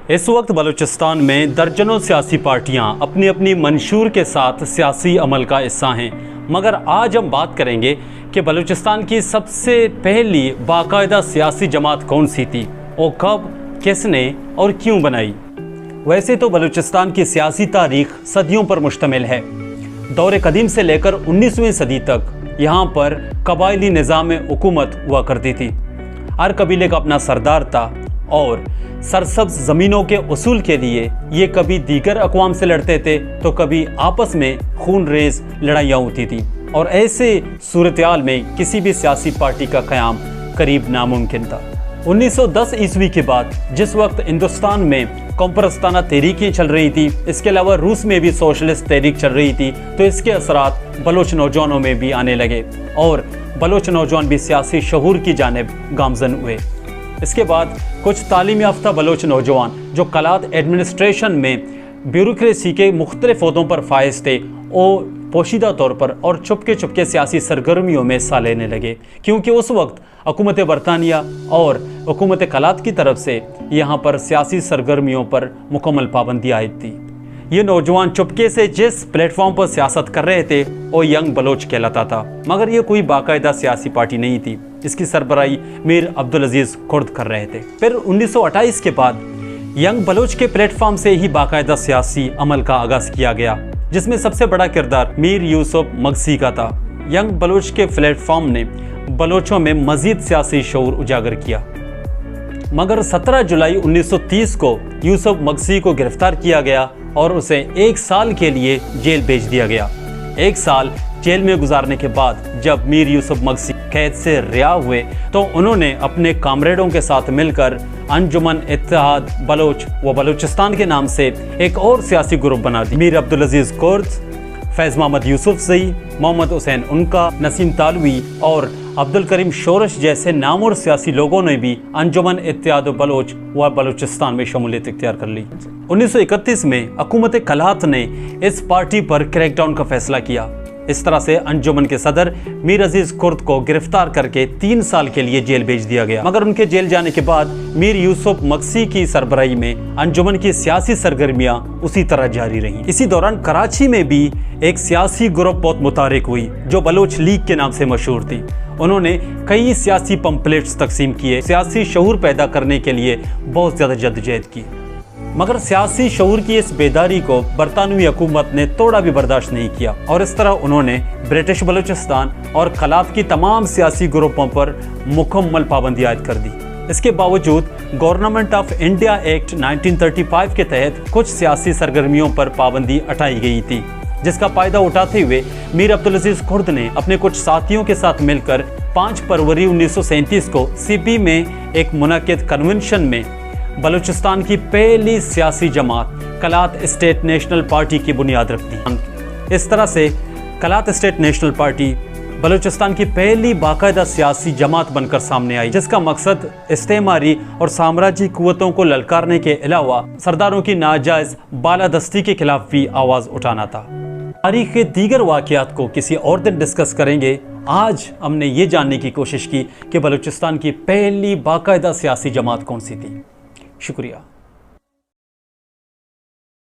इस वक्त बलूचिस्तान में दर्जनों सियासी पार्टियां अपनी अपनी मंशूर के साथ सियासी अमल का हिस्सा हैं, मगर आज हम बात करेंगे कि बलूचिस्तान की सबसे पहली बाकायदा सियासी जमात कौन सी थी और कब, किसने और क्यों बनाई। वैसे तो बलूचिस्तान की सियासी तारीख सदियों पर मुश्तमिल है। दौर कदीम से लेकर 19वीं सदी तक यहाँ पर कबायली निज़ाम हुकूमत हुआ करती थी। हर कबीले का अपना सरदार था और सरसब्ज ज़मीनों के उसूल के लिए ये कभी दीगर अक़वाम से लड़ते थे तो कभी आपस में खून रेज़ लड़ाइयाँ होती थी, और ऐसे सूरत-ए-हाल में किसी भी सियासी पार्टी का क़याम करीब नामुमकिन था। 1910 ईस्वी के बाद जिस वक्त हिंदुस्तान में कौमपरस्ताना तहरीकें चल रही थी, इसके अलावा रूस में भी सोशलिस्ट तहरीक चल रही थी, तो इसके असरात बलोच नौजवानों में भी आने लगे और बलोच नौजवान भी सियासी शऊर की जानिब गामज़न हुए। इसके बाद कुछ तालीम याफ्ता बलोच नौजवान जो कलात एडमिनिस्ट्रेशन में ब्यूरोक्रेसी के मुख्तलिफ ओहदों पर फाइज थे, वो पोशीदा तौर पर और चुपके चुपके सियासी सरगर्मियों में हिस्सा लेने लगे, क्योंकि उस वक्त हुकूमत बरतानिया और हुकूमत कलात की तरफ से यहाँ पर सियासी सरगर्मियों पर मुकम्मल पाबंदी आयद थी। ये नौजवान चुपके से जिस प्लेटफॉर्म पर सियासत कर रहे थे वो यंग बलोच कहलाता था, मगर ये कोई बाकायदा सियासी पार्टी नहीं थी। इसकी सरबराही मीर अब्दुल अजीज़ कुर्द कर रहे थे। फिर 1928 के बाद यंग बलोच के प्लेटफॉर्म से ही बाकायदा सियासी अमल का आगाज़ किया गया, जिसमें सबसे बड़ा किरदार मीर यूसुफ मगसी का था। यंग बलोच के प्लेटफॉर्म ने बलोचों में मज़ीद सियासी शऊर उजागर किया, मगर 17 जुलाई 1930 को यूसुफ मगसी को गिरफ्तार किया गया और उसे 1 साल के लिए जेल भेज दिया गया। 1 साल जेल में गुजारने के बाद जब मीर यूसुफ मगसी कैद से रिहा हुए तो उन्होंने अपने कामरेडों के साथ मिलकर अंजुमन इत्तेहाद बलोच व बलूचिस्तान के नाम से एक और सियासी ग्रुप बना दी। मीर अब्दुल अजीज़ कुर्द, फैज़ मोहम्मद यूसुफज़ई, मोहम्मद हुसैन उनका, नसीम तालवी और अब्दुल करीम शोरश जैसे नामवर सियासी लोगों ने भी अंजुमन इत्तेहाद बलोच व बलूचिस्तान में शमूलियत इख्तियार कर ली। 1931 में हुकूमत कलात ने इस पार्टी पर क्रैकडाउन का फैसला किया। इस तरह से अंजुमन के सदर मीर अजीज़ कुर्द को गिरफ्तार करके 3 साल के लिए जेल भेज दिया गया, मगर उनके जेल जाने के बाद मीर यूसुफ मगसी की सरबराही में अंजुमन की सियासी सरगर्मियां उसी तरह जारी रहीं। इसी दौरान कराची में भी एक सियासी ग्रुप बहुत मुतारिक हुई जो बलोच लीग के नाम से मशहूर थी। उन्होंने कई सियासी पंपलेट्स तकसीम किए, सियासी शऊर पैदा करने के लिए बहुत ज़्यादा जद्दोजहद की, मगर सियासी शऊर की इस बेदारी को बरतानवी हुकूमत ने थोड़ा भी बर्दाश्त नहीं किया और इस तरह उन्होंने ब्रिटिश बलूचिस्तान और कलात की तमाम सियासी ग्रुपों पर मुकम्मल पाबंदी आयद कर दी। इसके बावजूद गवर्नमेंट ऑफ इंडिया एक्ट 1935 के तहत कुछ सियासी सरगर्मियों पर पाबंदी हटाई गई थी, जिसका फ़ायदा उठाते हुए मीर अब्दुल अजीज़ कुर्द ने अपने कुछ साथियों के साथ मिलकर 5 फरवरी 1937 को सीपी में एक मुनक़िद कन्वेंशन में बलूचिस्तान की पहली सियासी जमात कलात स्टेट नेशनल पार्टी की बुनियाद रख दी। इस तरह से कलात स्टेट नेशनल पार्टी बलूचिस्तान की पहली बाकायदा सियासी जमात बनकर सामने आई, जिसका मकसद इस्तेमारी और साम्राज्यी कुव्वतों को ललकारने के अलावा सरदारों की नाजायज़ बालादस्ती के खिलाफ भी आवाज़ उठाना था। तारीख़ के दीगर वाक़यात को किसी और दिन डिस्कस करेंगे। आज हमने ये जानने की कोशिश की कि बलूचिस्तान की पहली बाकायदा सियासी जमात कौन सी थी। शुक्रिया।